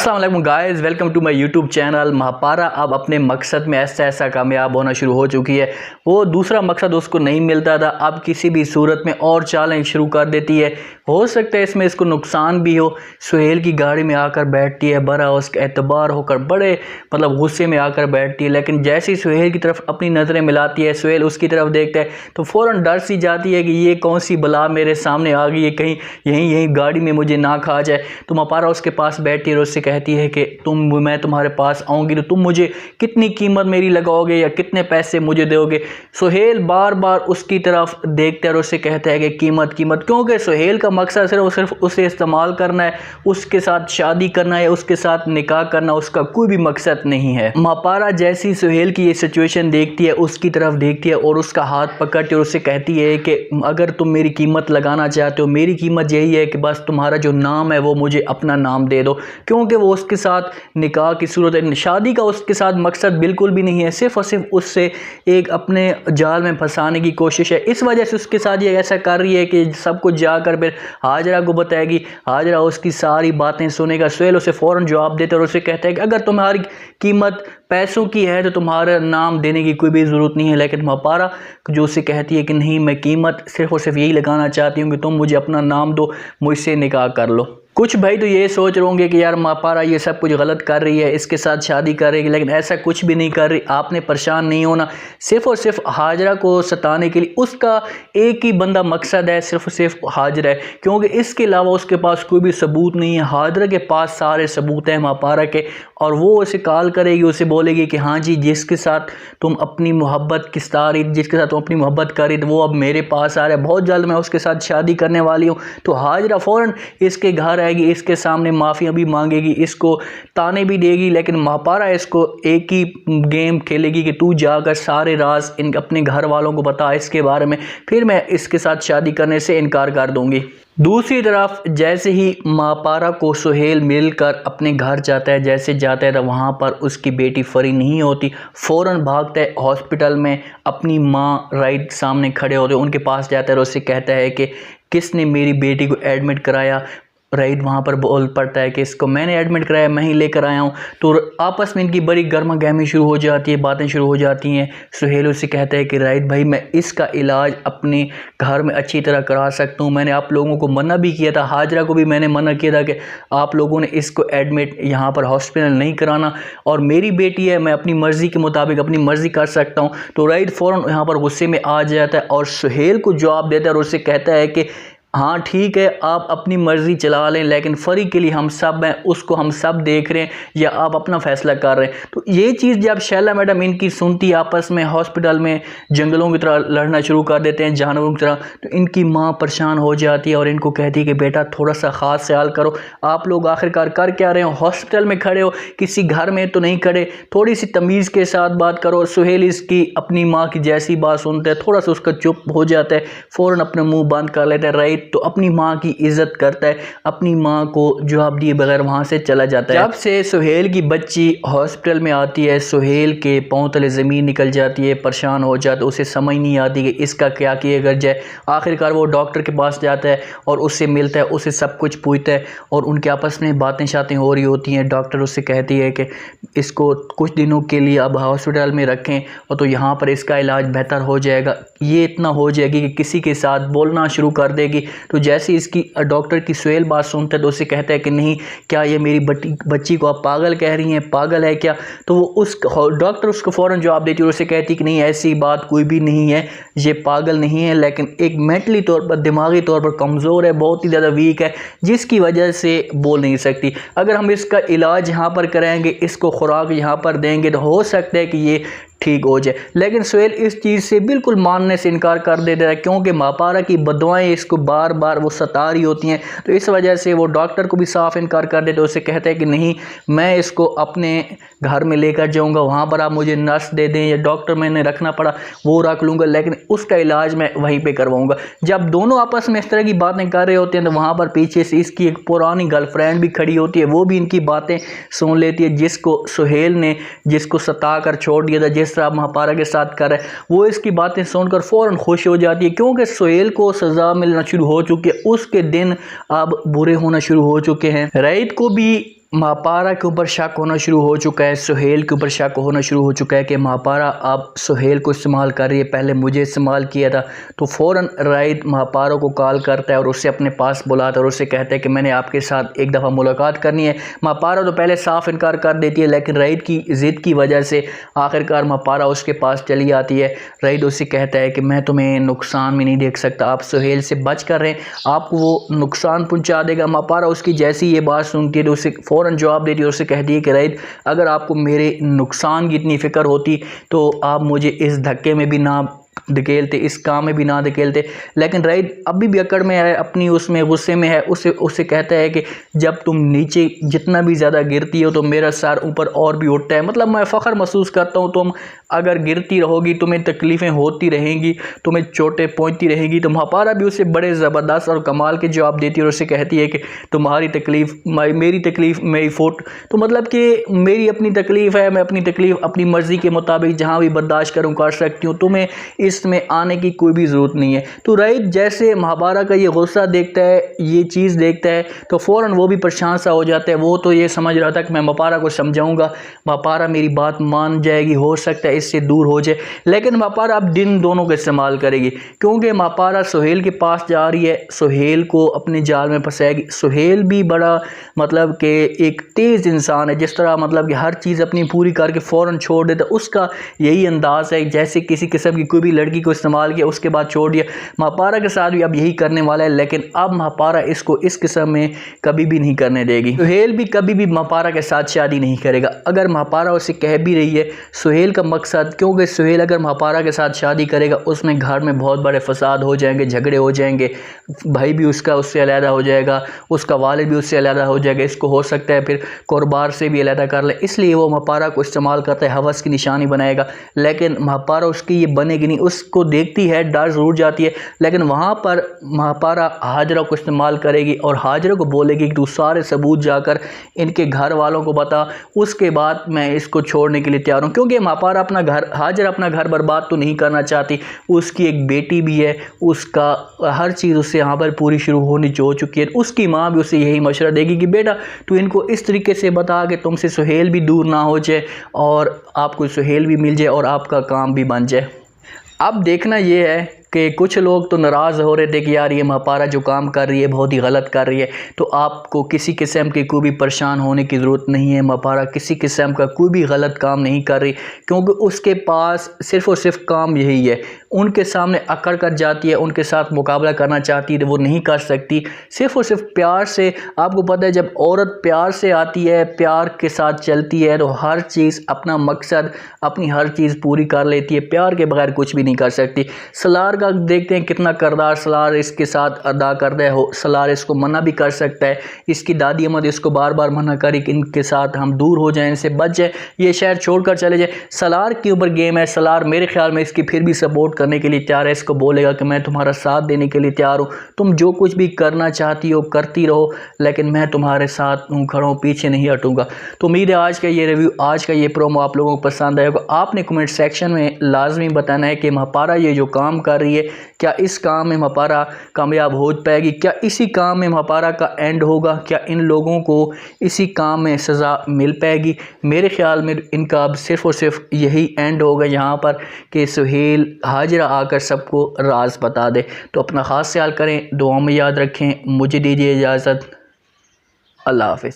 अस्सलाम वालेकुम guys, welcome to my YouTube channel. Mahapara अब अपने मकसद में ऐसा कामयाब होना शुरू हो चुकी है। वो दूसरा मकसद उसको नहीं मिलता था, अब किसी भी सूरत में और चालें शुरू कर देती है। हो सकता है इसमें इसको नुकसान भी हो। सुहेल की गाड़ी में आकर बैठती है, बड़ा उसका एतबार होकर बड़े गुस्से में आकर बैठती है, लेकिन जैसे ही सुहेल की तरफ अपनी नज़रें मिलाती है, सुहेल उसकी तरफ देखता है तो फ़ौरन डर सी जाती है कि ये कौन सी बला मेरे सामने आ गई है, कहीं यहीं गाड़ी में मुझे ना खा जाए। तो महापारा उसके पास बैठती है और उससे कहती है कि मैं तुम्हारे पास आऊँगी तो तुम मुझे कितनी कीमत मेरी लगाओगे या कितने पैसे मुझे दोगे। सुहेल बार बार उसकी तरफ देखता है और उससे कहता है कि कीमत, क्योंकि सुहेल का मकसद सिर्फ उसे इस्तेमाल करना है, उसके साथ शादी करना है, उसके साथ निकाह करना, उसका कोई भी मकसद नहीं है। महापारा जैसी सुहेल की ये सिचुएशन देखती है, उसकी तरफ देखती है और उसका हाथ पकड़ती है और उससे कहती है कि अगर तुम मेरी कीमत लगाना चाहते हो, मेरी कीमत यही है कि बस तुम्हारा जो नाम है वो मुझे अपना नाम दे दो। क्योंकि वो उसके साथ निकाह की सूरत, शादी का उसके साथ मकसद बिल्कुल भी नहीं है, सिर्फ और सिर्फ उससे एक अपने जाल में फंसाने की कोशिश है। इस वजह से उसके साथ ये ऐसा कर रही है कि सब कुछ जाकर फिर हाजरा को बताएगी, हाजरा उसकी सारी बातें सुनेगा। सुहेल उसे फ़ौरन जवाब देता है और उसे कहता है कि अगर तुम्हारी कीमत पैसों की है तो तुम्हारा नाम देने की कोई भी ज़रूरत नहीं है। लेकिन महापारा जो उसे कहती है कि नहीं, मैं कीमत सिर्फ और सिर्फ यही लगाना चाहती हूँ कि तुम मुझे अपना नाम दो, मुझसे निकाह कर लो। कुछ भाई तो ये सोच रहे होंगे कि यार महापारा ये सब कुछ गलत कर रही है, इसके साथ शादी करेगी, लेकिन ऐसा कुछ भी नहीं कर रही। आपने परेशान नहीं होना, सिर्फ और सिर्फ हाजरा को सताने के लिए उसका एक ही बंदा मकसद है, सिर्फ और सिर्फ हाजरा है, क्योंकि इसके अलावा उसके पास कोई भी सबूत नहीं है। हाजरा के पास सारे सबूत हैं महापारा के, और वो उसे कॉल करेगी, उसे बोलेगी कि हाँ जी, जिसके साथ तुम अपनी मोहब्बत किस्ता रही, जिसके साथ तुम अपनी मोहब्बत कर रही थी वो अब मेरे पास आ रहा है, बहुत जल्द मैं उसके साथ शादी करने वाली हूँ। तो हाजरा फ़ौरन इसके घर आएगी, इसके सामने माफ़िया भी मांगेगी, इसको ताने भी देगी, लेकिन महापारा इसको एक ही गेम खेलेगी कि तू जाकर सारे राज इन अपने घर वालों को बता इसके बारे में, फिर मैं इसके साथ शादी करने से इनकार कर दूंगी। दूसरी तरफ जैसे ही महापारा को सुहेल मिलकर अपने घर जाता है, जैसे जाता है तो वहाँ पर उसकी बेटी फरी नहीं होती। फ़ौरन भागता है हॉस्पिटल में, अपनी माँ राइट सामने खड़े होते हैं, उनके पास जाता है और उससे कहता है कि किसने मेरी बेटी को एडमिट कराया। राइट वहाँ पर बोल पड़ता है कि इसको मैंने एडमिट कराया, मैं ही लेकर आया हूँ। तो आपस में इनकी बड़ी गर्मा गर्मी शुरू हो जाती है, बातें शुरू हो जाती हैं। सुहेल उससे कहता है कि राइट भाई, मैं इसका इलाज अपने घर में अच्छी तरह करा सकता हूँ, मैंने आप लोगों को मना भी किया था, हाजरा को भी मैंने मना किया था कि आप लोगों ने इसको एडमिट यहाँ पर हॉस्पिटल नहीं कराना, और मेरी बेटी है, मैं अपनी मर्ज़ी के मुताबिक अपनी मर्ज़ी कर सकता हूँ। तो राइट फ़ौरन यहाँ पर गुस्से में आ जाता है और सुहेल को जवाब देता है और उससे कहता है कि हाँ ठीक है, आप अपनी मर्ज़ी चला लें, लेकिन फरी के लिए हम सब हैं, उसको हम सब देख रहे हैं, या आप अपना फ़ैसला कर रहे हैं। तो ये चीज़ जब शैला मैडम इनकी सुनती, आपस में हॉस्पिटल में जंगलों की तरह लड़ना शुरू कर देते हैं, जानवरों की तरह, तो इनकी माँ परेशान हो जाती है और इनको कहती है कि बेटा थोड़ा सा ख़ास ख्याल करो, आप लोग आखिरकार कर क्या रहे हो, हॉस्पिटल में खड़े हो, किसी घर में तो नहीं खड़े, थोड़ी सी तमीज़ के साथ बात करो। सुहेल इसकी अपनी माँ की जैसी बात सुनता है, थोड़ा सा उसका चुप हो जाता है, फ़ौरन अपना मुँह बंद कर लेता है। राइट तो अपनी माँ की इज्जत करता है, अपनी माँ को जवाब दिए बगैर वहाँ से चला जाता है। जब से सुहेल की बच्ची हॉस्पिटल में आती है, सुहेल के पाँव तले ज़मीन निकल जाती है, परेशान हो जाता है, उसे समझ नहीं आती कि इसका क्या किया कर जाए। आखिरकार वो डॉक्टर के पास जाता है और उससे मिलता है, उसे सब कुछ पूछता है और उनके आपस में बातें शातें हो रही होती हैं। डॉक्टर उससे कहती है कि इसको कुछ दिनों के लिए अब हॉस्पिटल में रखें और तो यहाँ पर इसका इलाज बेहतर हो जाएगा, ये इतना हो जाएगी कि किसी के साथ बोलना शुरू कर देगी। तो जैसे इसकी डॉक्टर की सुहेल बात सुनता है तो उससे कहता है कि नहीं, क्या ये मेरी बच्ची को आप पागल कह रही हैं, पागल है क्या? तो वो उस डॉक्टर उसको फ़ौरन जवाब देती है और उससे कहती है कि नहीं, ऐसी बात कोई भी नहीं है, ये पागल नहीं है, लेकिन एक मेंटली तौर पर, दिमागी तौर पर कमज़ोर है, बहुत ही ज़्यादा वीक है, जिसकी वजह से बोल नहीं सकती। अगर हम इसका इलाज यहाँ पर कराएंगे, इसको खुराक यहाँ पर देंगे तो हो सकता है कि ये ठीक हो जाए। लेकिन सुहेल इस चीज़ से बिल्कुल मानने से इनकार कर देता है, क्योंकि महापारा की बदुआएं इसको बार बार वो सता रही होती हैं। तो इस वजह से वो डॉक्टर को भी साफ इनकार कर देते, उससे कहता है कि नहीं, मैं इसको अपने घर में लेकर जाऊंगा, वहाँ पर आप मुझे नर्स दे दें या डॉक्टर मैंने रखना पड़ा वो रख लूँगा, लेकिन उसका इलाज मैं वहीं पर करवाऊँगा। जब दोनों आपस में इस तरह की बातें कर रहे होते हैं तो वहाँ पर पीछे से इसकी एक पुरानी गर्लफ्रेंड भी खड़ी होती है, वो भी इनकी बातें सुन लेती है, जिसको सुहेल ने जिसको सता कर छोड़ दिया था, जिस तरह महापारा के साथ कर रहा है, वो इसकी बातें सुनकर फ़ौरन खुश हो जाती है, क्योंकि सुहेल को सज़ा मिलना शुरू हो चुकी है, उसके दिन अब बुरे होना शुरू हो चुके हैं। राइट को भी महापारा के ऊपर शक होना शुरू हो चुका है, सुहेल के ऊपर शक होना शुरू हो चुका है कि महापारा अब सुहेल को इस्तेमाल कर रही है, पहले मुझे इस्तेमाल किया था। तो फ़ौरन राइद महापारा को कॉल करता है और उससे अपने पास बुलाता है और उससे कहता है कि मैंने आपके साथ एक दफ़ा मुलाकात करनी है। महापारा तो पहले साफ इनकार कर देती है, लेकिन राइद की ज़िद की वजह से आखिरकार महापारा उसके पास चली आती है। राइद उससे कहता है कि मैं तुम्हें नुकसान में नहीं देख सकता, आप सुहेल से बच कर रहें, आपको वो नुकसान पहुँचा देगा। महापारा उसकी जैसी ये बात सुनती है तो उसे फ़ौरन जवाब देती है, उससे कहती है कि राइद अगर आपको मेरे नुकसान की इतनी फ़िक्र होती तो आप मुझे इस धक्के में भी ना धकेलते, इस काम में भी ना धकेलते। लेकिन राइद अभी भी अकड़ में है, अपनी उसमें गुस्से में है। उससे कहता है कि जब तुम नीचे जितना भी ज़्यादा गिरती हो तो मेरा सर ऊपर और भी उठता है, मतलब मैं फ़ख्र महसूस करता हूँ, तुम अगर गिरती रहोगी तुम्हें तकलीफ़ें होती रहेंगी, तुम्हें चोटें पहुँचती रहेंगी। तो महापारा भी उसे बड़े ज़बरदस्त और कमाल के जवाब देती है और उससे कहती है कि तुम्हारी तकलीफ़ मेरी तकलीफ़ मेरी फोट, तो मतलब कि मेरी अपनी तकलीफ़ है, मैं अपनी तकलीफ़ अपनी मर्ज़ी के मुताबिक जहाँ भी बर्दाश्त करूँ कर सकती हूँ, तुम्हें इसमें आने की कोई भी ज़रूरत नहीं है। तो राइद जैसे महापारा का ये गुस्सा देखता है, ये चीज़ देखता है, तो फ़ौरन वो भी परेशान सा हो जाता है। वो तो ये समझ रहा था कि मैं महापारा को समझाऊंगा, महापारा मेरी बात मान जाएगी, हो सकता है इससे दूर हो जाए। लेकिन महापारा अब दिन दोनों का इस्तेमाल करेगी, क्योंकि महापारा सुहेल के पास जा रही है, सुहेल को अपने जाल में फंसाएगी। सुहेल भी बड़ा मतलब कि एक तेज़ इंसान है, जिस तरह मतलब कि हर चीज़ अपनी पूरी करके फ़ौरन छोड़ देता, उसका यही अंदाज़ है, जैसे किसी किस्म की कोई भी लड़की को इस्तेमाल किया उसके बाद छोड़ दिया। महापारा के साथ भी अब यही करने वाला है, लेकिन अब महापारा इसको इस किस्म में कभी भी नहीं करने देगी। सुहेल भी कभी भी महापारा के साथ शादी नहीं करेगा। अगर महापारा उसे कह भी रही है, सुहेल का मकसद, क्योंकि सुहेल अगर महापारा के साथ शादी करेगा उसमें घर में बहुत बड़े फसाद हो जाएंगे, झगड़े हो जाएंगे, भाई भी उसका उससे अलहदा हो जाएगा, उसका वालिद भी उससे अलहदा हो जाएगा, इसको हो सकता है फिर कोरबार से भी अलहदा कर ले, इसलिए वो महापारा को इस्तेमाल करता है, हवस की निशानी बनाएगा। लेकिन महापारा उसकी ये बनेगी नहीं, उसको देखती है, डर ज़रूर जाती है, लेकिन वहाँ पर महापारा हाजरा को इस्तेमाल करेगी और हाजरा को बोलेगी कि तू सारे सबूत जाकर इनके घर वालों को बता, उसके बाद मैं इसको छोड़ने के लिए तैयार हूँ। क्योंकि महापारा अपना घर, हाजरा अपना घर बर्बाद तो नहीं करना चाहती, उसकी एक बेटी भी है, उसका हर चीज़ उससे यहाँ पर पूरी शुरू होनी हो चुकी है। उसकी माँ भी उसे यही मशवरा देगी कि बेटा तू इनको इस तरीके से बता कि तुमसे सुहेल भी दूर ना हो जाए और आपको सुहेल भी मिल जाए और आपका काम भी बन जाए। अब देखना ये है कि कुछ लोग तो नाराज़ हो रहे थे कि यार ये महापारा जो काम कर रही है बहुत ही गलत कर रही है, तो आपको किसी किस्म की कोई भी परेशान होने की ज़रूरत नहीं है। महापारा किसी किस्म का कोई भी गलत काम नहीं कर रही, क्योंकि उसके पास सिर्फ़ और सिर्फ काम यही है। उनके सामने अकड़ कर जाती है, उनके साथ मुकाबला करना चाहती है तो वो नहीं कर सकती। सिर्फ़ और सिर्फ प्यार से, आपको पता है जब औरत प्यार से आती है, प्यार के साथ चलती है तो हर चीज़, अपना मकसद, अपनी हर चीज़ पूरी कर लेती है, प्यार के बगैर कुछ भी नहीं कर सकती। सलार का देखते हैं कितना किरदार सलार इसके साथ अदा करता है। सलार इसको मना भी कर सकता है, इसकी दादी अम्मा इसको बार बार मना करी कि इनके साथ हम दूर हो जाएं, इनसे बच जाए, ये शहर छोड़कर चले जाए। सलार के ऊपर गेम है। सलार मेरे ख्याल में इसकी फिर भी सपोर्ट करने के लिए तैयार है, इसको बोलेगा कि मैं तुम्हारा साथ देने के लिए तैयार हूँ, तुम जो कुछ भी करना चाहती हो करती रहो, लेकिन मैं तुम्हारे साथ हूँ, खड़ा हूँ, पीछे नहीं हटूँगा। तो उम्मीद है आज का ये रिव्यू, आज का ये प्रोमो आप लोगों को पसंद आएगा। आपने कमेंट सेक्शन में लाजमी बताना है कि महापारा ये जो काम कर रही है, क्या इस काम में महापारा कामयाब हो पाएगी, क्या इसी काम में महापारा का एंड होगा, क्या इन लोगों को इसी काम में सज़ा मिल पाएगी। मेरे ख्याल में इनका अब सिर्फ़ और सिर्फ यही एंड होगा यहाँ पर कि सुहेल हाजरा आकर सबको राज बता दे। तो अपना ख़ास ख्याल करें, दुआ में याद रखें। मुझे दीजिए इजाज़त, अल्लाह हाफ़िज़।